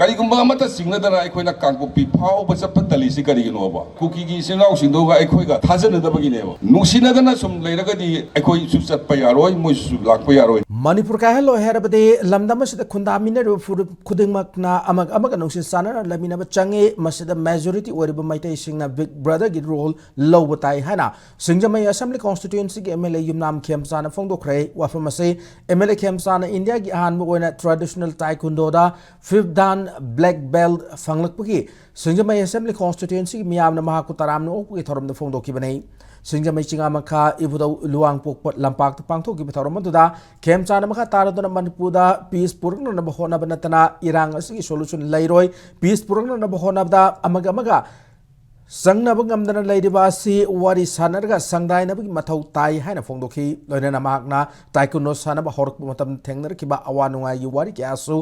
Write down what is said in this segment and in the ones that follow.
Karigumba mata singnadana aikoina kangpopi phauba chappa talisi kariginoba kukigi sinau singdoga aikoiga thajanadabagine nusinadana sum leiragadi aikoi su chatpa yaroi moi su lakpa yaroi Manipur ka hello herabade lamdam masida khundamina ru khudingmakna amag nungsin sana lamina ba change masida majority oriba Meiteis singna big brother gi role low batai hana singjamai assembly constituency gi MLA yumnam Khemchand phongdokre wafamase MLA Khemchand India gi ahan oina traditional taekwondo da 5th dan black belt fanglakpagi singjamai assembly constituency miyamna mahakutaramna okgi thoramda phongdokibani singjamai chingamakha ibudo luang pokpot lampak pangthoki bithoramduda Khemchand makha taradona Manipur'da peace purna na bahona banatana irang asigi solution lairoi peace purna na bahona da amaga sangna bangamdana lairiba si wari sanarga sangdai na bagi mathau tai haina phongdokhi loina makna taekwondo sana ba hork matam thengnar kiba awanunga yuwari kyasu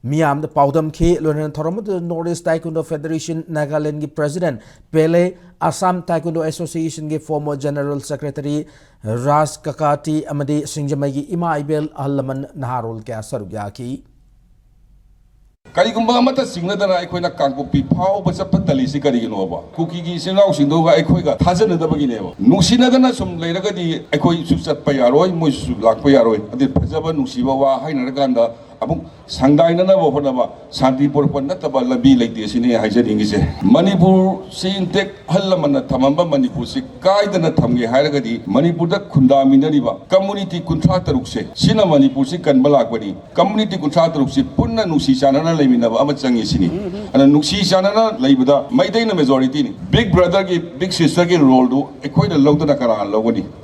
Miam the Powdam K. Lonan Toromo, Northeast Taekwondo Federation, Nagaland President, Pele, Assam Taekwondo Association, former General Secretary, Ras Kakati, Amade Singjamagi, Ima Ibel, Alaman, Naharul Kasarugaki. Karigumba mata singnadana aikoina kangpopi phauba chappa talisi kariginoba kukigi sinau singdoga aikoiga thajanadabagine nusinadana sum leiragadi aikoi su chatpa yaroi moi su lakpa yaroi adi phajaba nusiba wa hainaraganda abung sangdainana bo honaba santi porpan nataba labi leite sine haijadingise Manipur sintek hallamana thamamba Manipur si kaidana thamge hairagadi Manipur da khundaminariba community kunthra tarukse sina Manipur si kanba lakbani community kunthra tarukse punna nusi chanana leminaba ama changi sini ana nusi chanana leibada Meiteis na majority ni big brother ki big sister ki role do ekhoina lawdana karan lawani